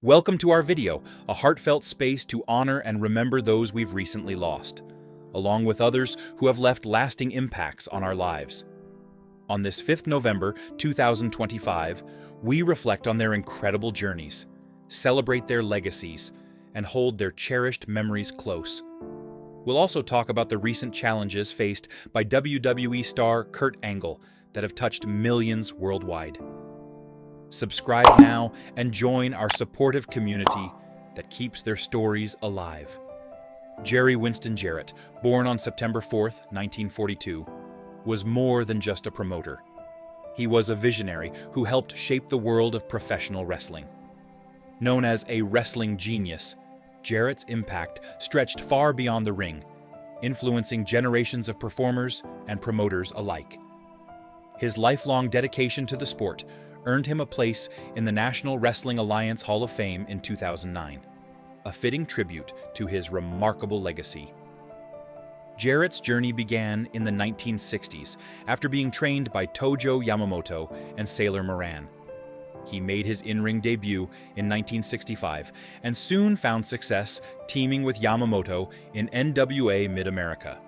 Welcome to our video, a heartfelt space to honor and remember those we've recently lost, along with others who have left lasting impacts on our lives. On this 5th November 2025, we reflect on their incredible journeys, celebrate their legacies, and hold their cherished memories close. We'll also talk about the recent challenges faced by WWE star Kurt Angle that have touched millions worldwide. Subscribe now and join our supportive community that keeps their stories alive. Jerry Winston Jarrett, born on September 4th, 1942, was more than just a promoter. He was a visionary who helped shape the world of professional wrestling. Known as a wrestling genius, Jarrett's impact stretched far beyond the ring, influencing generations of performers and promoters alike. His lifelong dedication to the sport earned him a place in the National Wrestling Alliance Hall of Fame in 2009, a fitting tribute to his remarkable legacy. Jarrett's journey began in the 1960s after being trained by Tojo Yamamoto and Sailor Moran. He made his in-ring debut in 1965 and soon found success teaming with Yamamoto in NWA Mid-America.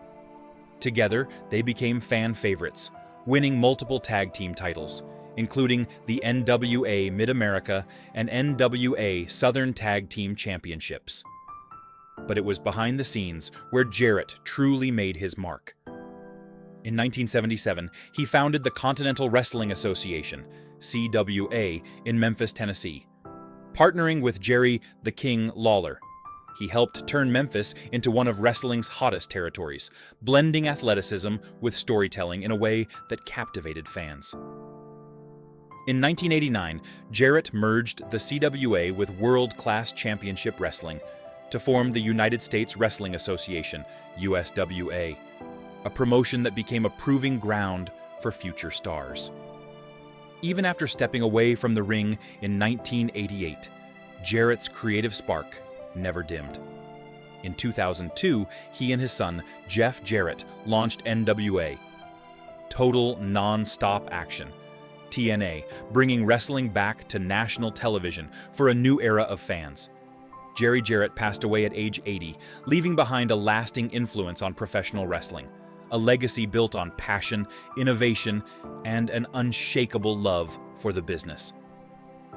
Together, they became fan favorites, winning multiple tag team titles, including the NWA Mid-America and NWA Southern Tag Team Championships. But it was behind the scenes where Jarrett truly made his mark. In 1977, he founded the Continental Wrestling Association, CWA, in Memphis, Tennessee. Partnering with Jerry "The King" Lawler, he helped turn Memphis into one of wrestling's hottest territories, blending athleticism with storytelling in a way that captivated fans. In 1989, Jarrett merged the CWA with World Class Championship Wrestling to form the United States Wrestling Association, USWA, a promotion that became a proving ground for future stars. Even after stepping away from the ring in 1988, Jarrett's creative spark never dimmed. In 2002, he and his son, Jeff Jarrett, launched NWA, Total Non-Stop Action, TNA, bringing wrestling back to national television for a new era of fans. Jerry Jarrett passed away at age 80, leaving behind a lasting influence on professional wrestling, a legacy built on passion, innovation, and an unshakable love for the business.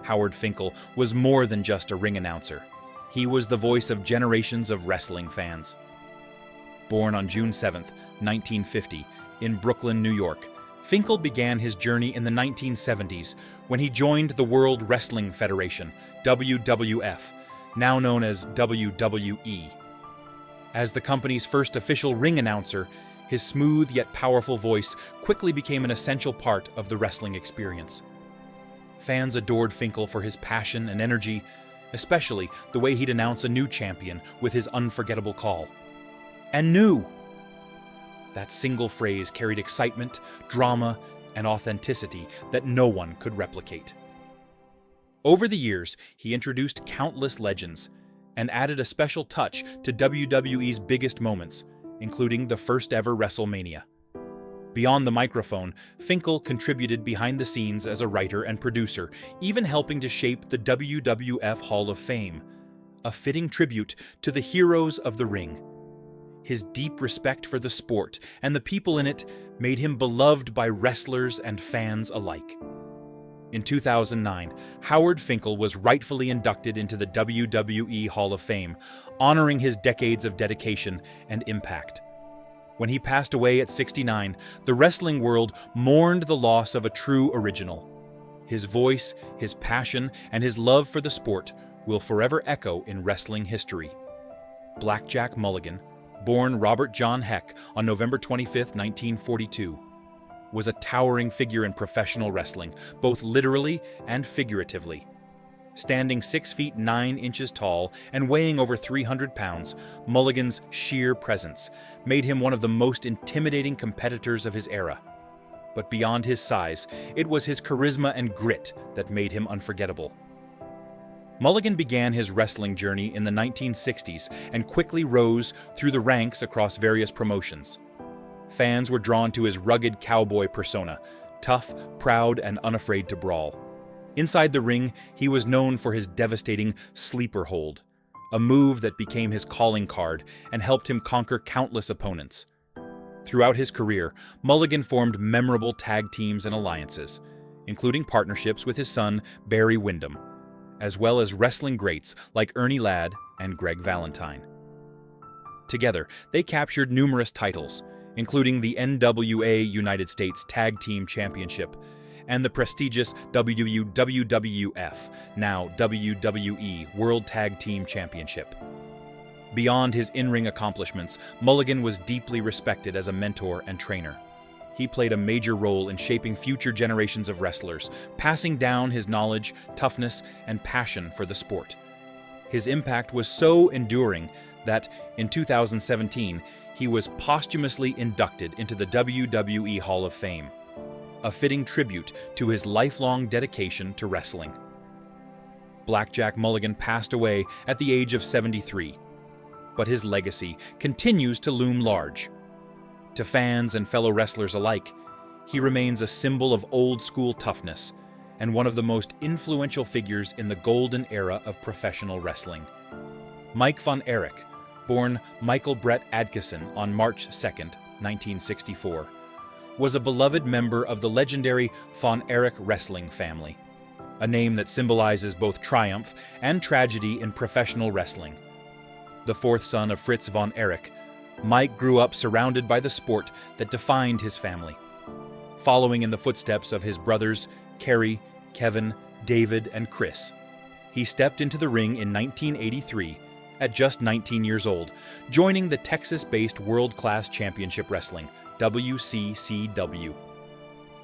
Howard Finkel was more than just a ring announcer. He was the voice of generations of wrestling fans. Born on June 7, 1950, in Brooklyn, New York, Finkel began his journey in the 1970s when he joined the World Wrestling Federation, WWF, now known as WWE. As the company's first official ring announcer, his smooth yet powerful voice quickly became an essential part of the wrestling experience. Fans adored Finkel for his passion and energy, especially the way he'd announce a new champion with his unforgettable call. And new! That single phrase carried excitement, drama, and authenticity that no one could replicate. Over the years, he introduced countless legends and added a special touch to WWE's biggest moments, including the first ever WrestleMania. Beyond the microphone, Finkel contributed behind the scenes as a writer and producer, even helping to shape the WWF Hall of Fame, a fitting tribute to the heroes of the ring. His deep respect for the sport and the people in it made him beloved by wrestlers and fans alike. In 2009, Howard Finkel was rightfully inducted into the WWE Hall of Fame, honoring his decades of dedication and impact. When he passed away at 69, the wrestling world mourned the loss of a true original. His voice, his passion, and his love for the sport will forever echo in wrestling history. Blackjack Mulligan, born Robert John Heck on November 25, 1942, was a towering figure in professional wrestling, both literally and figuratively. Standing 6 feet 9 inches tall and weighing over 300 pounds, Mulligan's sheer presence made him one of the most intimidating competitors of his era. But beyond his size, it was his charisma and grit that made him unforgettable. Mulligan began his wrestling journey in the 1960s and quickly rose through the ranks across various promotions. Fans were drawn to his rugged cowboy persona, tough, proud, and unafraid to brawl. Inside the ring, he was known for his devastating sleeper hold, a move that became his calling card and helped him conquer countless opponents. Throughout his career, Mulligan formed memorable tag teams and alliances, including partnerships with his son, Barry Windham, as well as wrestling greats like Ernie Ladd and Greg Valentine. Together, they captured numerous titles, including the NWA United States Tag Team Championship and the prestigious WWF, now WWE, World Tag Team Championship. Beyond his in-ring accomplishments, Mulligan was deeply respected as a mentor and trainer. He played a major role in shaping future generations of wrestlers, passing down his knowledge, toughness, and passion for the sport. His impact was so enduring that, in 2017, he was posthumously inducted into the WWE Hall of Fame, a fitting tribute to his lifelong dedication to wrestling. Blackjack Mulligan passed away at the age of 73, but his legacy continues to loom large. To fans and fellow wrestlers alike, he remains a symbol of old-school toughness and one of the most influential figures in the golden era of professional wrestling. Mike von Erich, born Michael Brett Adkisson on March 2, 1964, was a beloved member of the legendary von Erich wrestling family, a name that symbolizes both triumph and tragedy in professional wrestling. The fourth son of Fritz von Erich, Mike grew up surrounded by the sport that defined his family. Following in the footsteps of his brothers Kerry, Kevin, David, and Chris, he stepped into the ring in 1983 at just 19 years old, joining the Texas-based World Class Championship Wrestling, WCCW.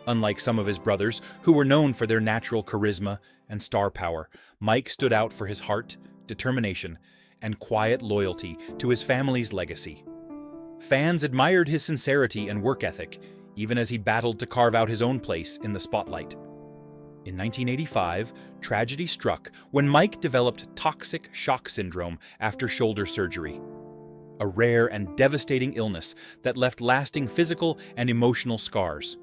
Unlike some of his brothers, who were known for their natural charisma and star power, Mike stood out for his heart, determination, and quiet loyalty to his family's legacy. Fans admired his sincerity and work ethic, even as he battled to carve out his own place in the spotlight. In 1985, tragedy struck when Mike developed toxic shock syndrome after shoulder surgery, a rare and devastating illness that left lasting physical and emotional scars.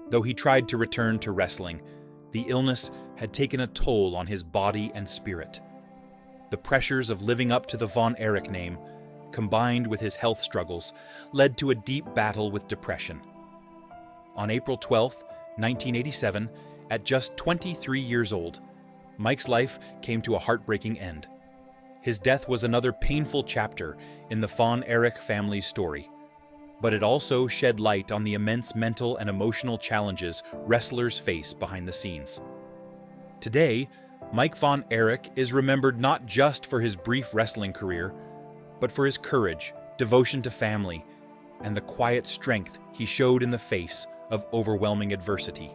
Though he tried to return to wrestling, the illness had taken a toll on his body and spirit. The pressures of living up to the Von Erich name, combined with his health struggles, led to a deep battle with depression. On April 12, 1987, at just 23 years old, Mike's life came to a heartbreaking end. His death was another painful chapter in the Von Erich family's story, but it also shed light on the immense mental and emotional challenges wrestlers face behind the scenes. Today, Mike Von Erich is remembered not just for his brief wrestling career, but for his courage, devotion to family, and the quiet strength he showed in the face of overwhelming adversity.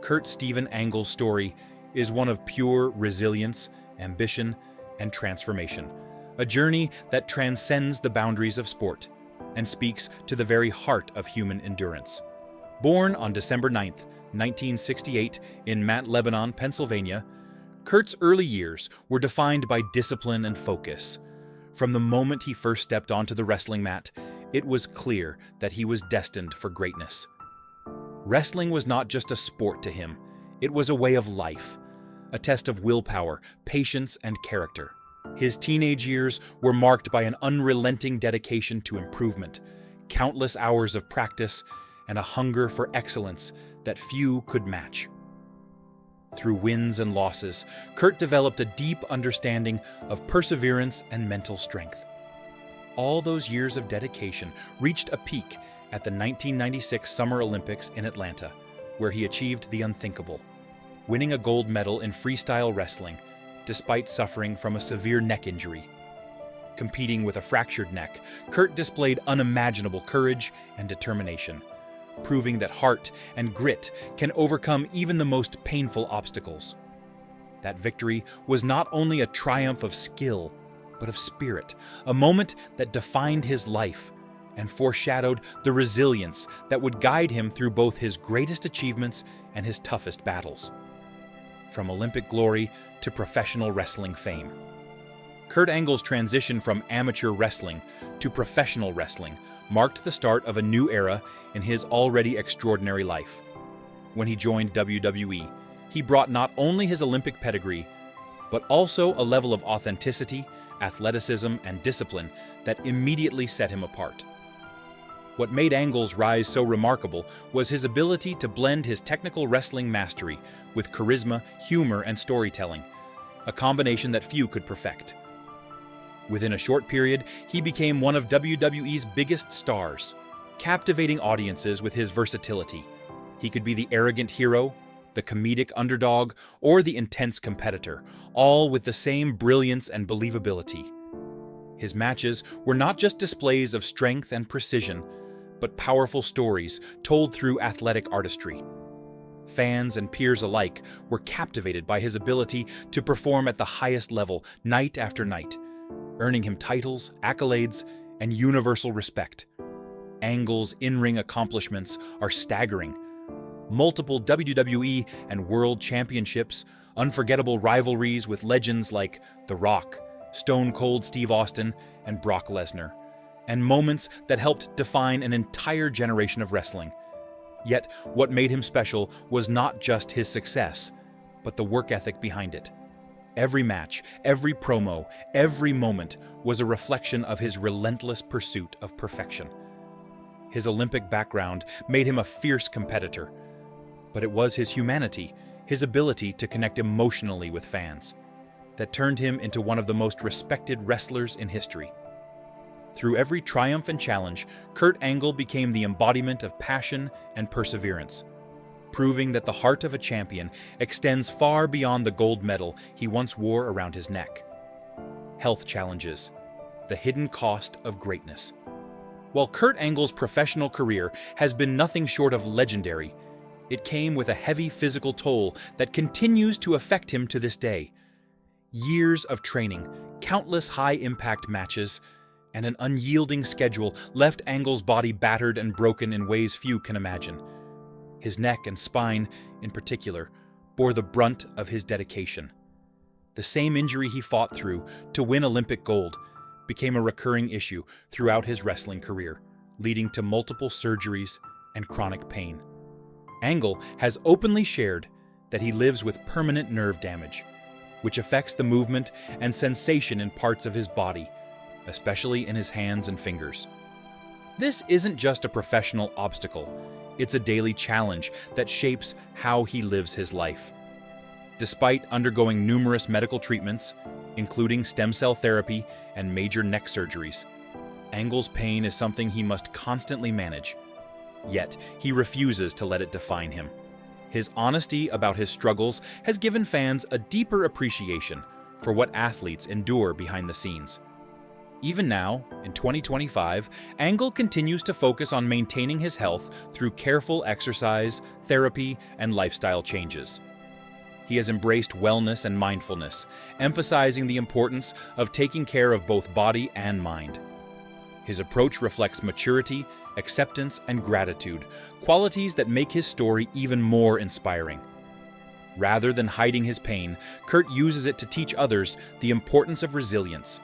Kurt Stephen Angle's story is one of pure resilience, ambition, and transformation, a journey that transcends the boundaries of sport and speaks to the very heart of human endurance. Born on December 9, 1968, in Mount Lebanon, Pennsylvania, Kurt's early years were defined by discipline and focus. From the moment he first stepped onto the wrestling mat, it was clear that he was destined for greatness. Wrestling was not just a sport to him, it was a way of life, a test of willpower, patience, and character. His teenage years were marked by an unrelenting dedication to improvement, countless hours of practice, and a hunger for excellence that few could match. Through wins and losses, Kurt developed a deep understanding of perseverance and mental strength. All those years of dedication reached a peak at the 1996 Summer Olympics in Atlanta, where he achieved the unthinkable, winning a gold medal in freestyle wrestling, despite suffering from a severe neck injury. Competing with a fractured neck, Kurt displayed unimaginable courage and determination, proving that heart and grit can overcome even the most painful obstacles. That victory was not only a triumph of skill, but of spirit, a moment that defined his life and foreshadowed the resilience that would guide him through both his greatest achievements and his toughest battles. From Olympic glory to professional wrestling fame, Kurt Angle's transition from amateur wrestling to professional wrestling marked the start of a new era in his already extraordinary life. When he joined WWE, he brought not only his Olympic pedigree, but also a level of authenticity, athleticism, and discipline that immediately set him apart. What made Angle's rise so remarkable was his ability to blend his technical wrestling mastery with charisma, humor, and storytelling, a combination that few could perfect. Within a short period, he became one of WWE's biggest stars, captivating audiences with his versatility. He could be the arrogant hero, the comedic underdog, or the intense competitor, all with the same brilliance and believability. His matches were not just displays of strength and precision, but powerful stories told through athletic artistry. Fans and peers alike were captivated by his ability to perform at the highest level night after night, earning him titles, accolades, and universal respect. Angle's in-ring accomplishments are staggering. Multiple WWE and World Championships, unforgettable rivalries with legends like The Rock, Stone Cold Steve Austin, and Brock Lesnar, and moments that helped define an entire generation of wrestling. Yet, what made him special was not just his success, but the work ethic behind it. Every match, every promo, every moment was a reflection of his relentless pursuit of perfection. His Olympic background made him a fierce competitor, but it was his humanity, his ability to connect emotionally with fans, that turned him into one of the most respected wrestlers in history. Through every triumph and challenge, Kurt Angle became the embodiment of passion and perseverance, proving that the heart of a champion extends far beyond the gold medal he once wore around his neck. Health challenges, the hidden cost of greatness. While Kurt Angle's professional career has been nothing short of legendary, it came with a heavy physical toll that continues to affect him to this day. Years of training, countless high-impact matches, and an unyielding schedule left Angle's body battered and broken in ways few can imagine. His neck and spine, in particular, bore the brunt of his dedication. The same injury he fought through to win Olympic gold became a recurring issue throughout his wrestling career, leading to multiple surgeries and chronic pain. Angle has openly shared that he lives with permanent nerve damage, which affects the movement and sensation in parts of his body, especially in his hands and fingers. This isn't just a professional obstacle, it's a daily challenge that shapes how he lives his life. Despite undergoing numerous medical treatments, including stem cell therapy and major neck surgeries, Angle's pain is something he must constantly manage. Yet, he refuses to let it define him. His honesty about his struggles has given fans a deeper appreciation for what athletes endure behind the scenes. Even now, in 2025, Angle continues to focus on maintaining his health through careful exercise, therapy, and lifestyle changes. He has embraced wellness and mindfulness, emphasizing the importance of taking care of both body and mind. His approach reflects maturity, acceptance, and gratitude, qualities that make his story even more inspiring. Rather than hiding his pain, Kurt uses it to teach others the importance of resilience,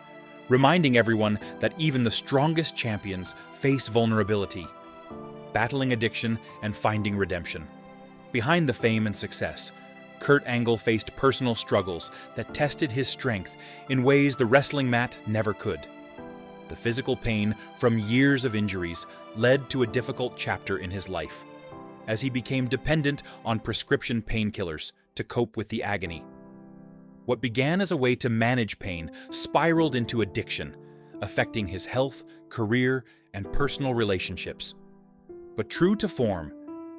reminding everyone that even the strongest champions face vulnerability, battling addiction and finding redemption. Behind the fame and success, Kurt Angle faced personal struggles that tested his strength in ways the wrestling mat never could. The physical pain from years of injuries led to a difficult chapter in his life, as he became dependent on prescription painkillers to cope with the agony. What began as a way to manage pain spiraled into addiction, affecting his health, career, and personal relationships. But true to form,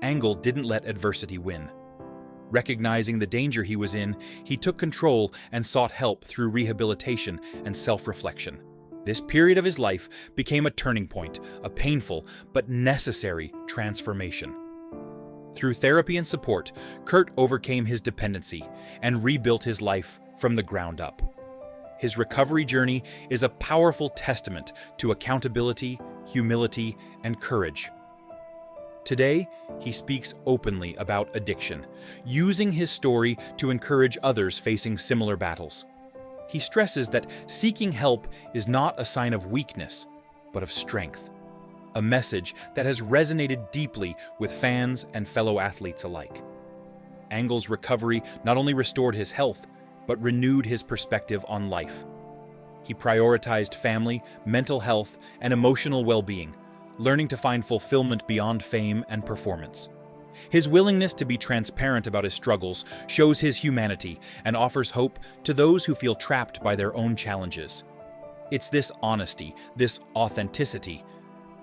Angle didn't let adversity win. Recognizing the danger he was in, he took control and sought help through rehabilitation and self-reflection. This period of his life became a turning point, a painful but necessary transformation. Through therapy and support, Kurt overcame his dependency and rebuilt his life from the ground up. His recovery journey is a powerful testament to accountability, humility, and courage. Today, he speaks openly about addiction, using his story to encourage others facing similar battles. He stresses that seeking help is not a sign of weakness, but of strength, a message that has resonated deeply with fans and fellow athletes alike. Angle's recovery not only restored his health, but renewed his perspective on life. He prioritized family, mental health, and emotional well-being, learning to find fulfillment beyond fame and performance. His willingness to be transparent about his struggles shows his humanity and offers hope to those who feel trapped by their own challenges. It's this honesty, this authenticity,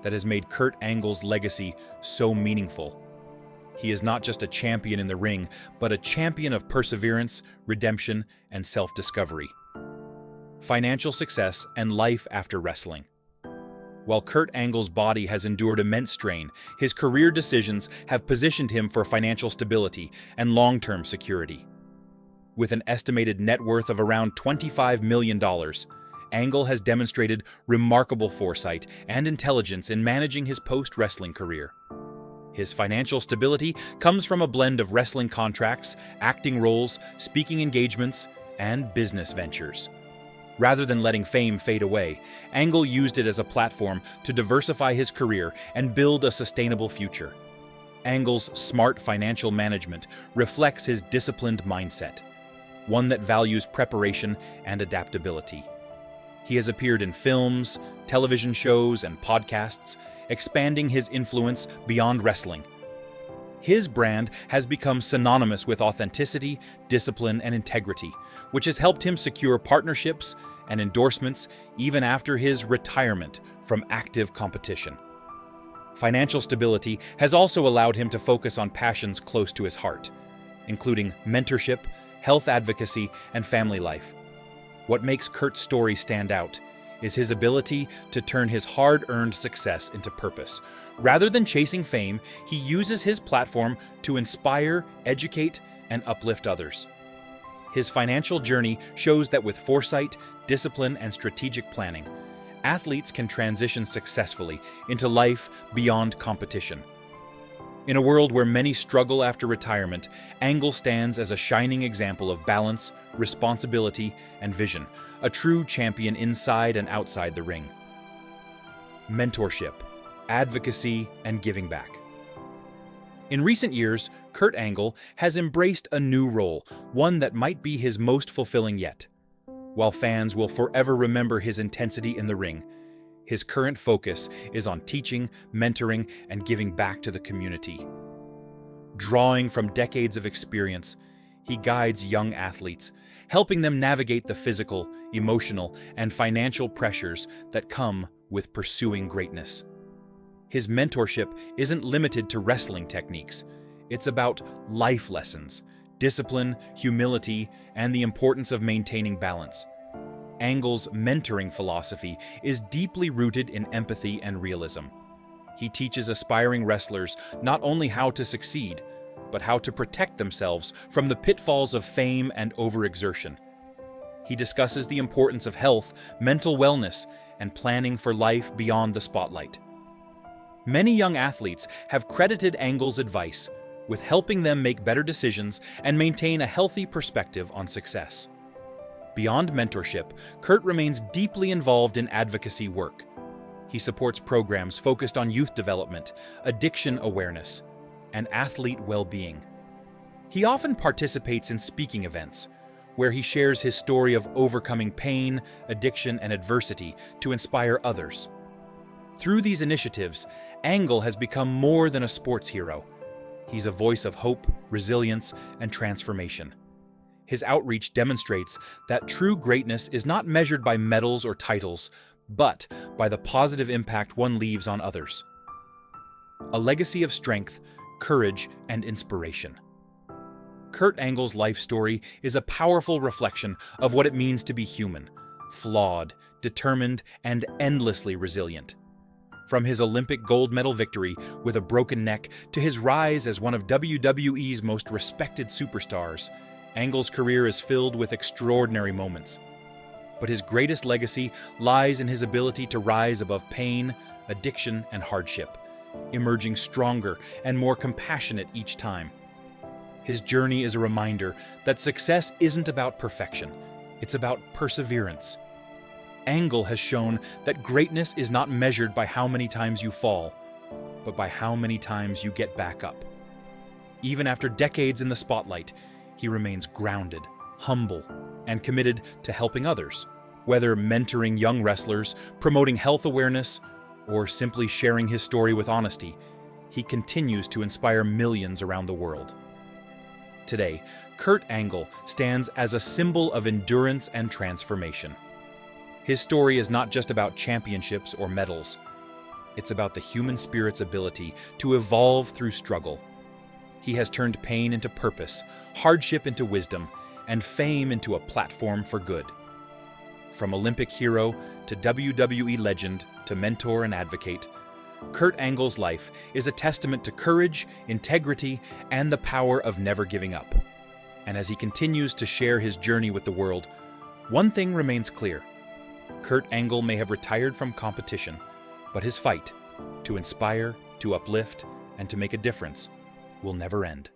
that has made Kurt Angle's legacy so meaningful. He is not just a champion in the ring, but a champion of perseverance, redemption, and self-discovery. Financial success and life after wrestling. While Kurt Angle's body has endured immense strain, his career decisions have positioned him for financial stability and long-term security. With an estimated net worth of around $25 million, Angle has demonstrated remarkable foresight and intelligence in managing his post-wrestling career. His financial stability comes from a blend of wrestling contracts, acting roles, speaking engagements, and business ventures. Rather than letting fame fade away, Angle used it as a platform to diversify his career and build a sustainable future. Angle's smart financial management reflects his disciplined mindset, one that values preparation and adaptability. He has appeared in films, television shows, and podcasts, expanding his influence beyond wrestling. His brand has become synonymous with authenticity, discipline, and integrity, which has helped him secure partnerships and endorsements even after his retirement from active competition. Financial stability has also allowed him to focus on passions close to his heart, including mentorship, health advocacy, and family life. What makes Kurt's story stand out is his ability to turn his hard-earned success into purpose. Rather than chasing fame, he uses his platform to inspire, educate, and uplift others. His financial journey shows that with foresight, discipline, and strategic planning, athletes can transition successfully into life beyond competition. In a world where many struggle after retirement, Angle stands as a shining example of balance, responsibility, and vision, a true champion inside and outside the ring. Mentorship, advocacy, and giving back. In recent years, Kurt Angle has embraced a new role, one that might be his most fulfilling yet. While fans will forever remember his intensity in the ring, his current focus is on teaching, mentoring, and giving back to the community. Drawing from decades of experience, he guides young athletes, helping them navigate the physical, emotional, and financial pressures that come with pursuing greatness. His mentorship isn't limited to wrestling techniques. It's about life lessons, discipline, humility, and the importance of maintaining balance. Angle's mentoring philosophy is deeply rooted in empathy and realism. He teaches aspiring wrestlers not only how to succeed, but how to protect themselves from the pitfalls of fame and overexertion. He discusses the importance of health, mental wellness, and planning for life beyond the spotlight. Many young athletes have credited Angle's advice with helping them make better decisions and maintain a healthy perspective on success. Beyond mentorship, Kurt remains deeply involved in advocacy work. He supports programs focused on youth development, addiction awareness, and athlete well-being. He often participates in speaking events, where he shares his story of overcoming pain, addiction, and adversity to inspire others. Through these initiatives, Angle has become more than a sports hero. He's a voice of hope, resilience, and transformation. His outreach demonstrates that true greatness is not measured by medals or titles, but by the positive impact one leaves on others. A legacy of strength, courage, and inspiration. Kurt Angle's life story is a powerful reflection of what it means to be human, flawed, determined, and endlessly resilient. From his Olympic gold medal victory with a broken neck to his rise as one of WWE's most respected superstars, Angle's career is filled with extraordinary moments. But his greatest legacy lies in his ability to rise above pain, addiction, and hardship, emerging stronger and more compassionate each time. His journey is a reminder that success isn't about perfection, it's about perseverance. Angle has shown that greatness is not measured by how many times you fall, but by how many times you get back up. Even after decades in the spotlight, he remains grounded, humble, and committed to helping others, whether mentoring young wrestlers, promoting health awareness, or simply sharing his story with honesty. He continues to inspire millions around the world. Today, Kurt Angle stands as a symbol of endurance and transformation. His story is not just about championships or medals. It's about the human spirit's ability to evolve through struggle. He has turned pain into purpose, hardship into wisdom, and fame into a platform for good. From Olympic hero to WWE legend to mentor and advocate, Kurt Angle's life is a testament to courage, integrity, and the power of never giving up. And as he continues to share his journey with the world, one thing remains clear. Kurt Angle may have retired from competition, but his fight to inspire, to uplift, and to make a difference will never end.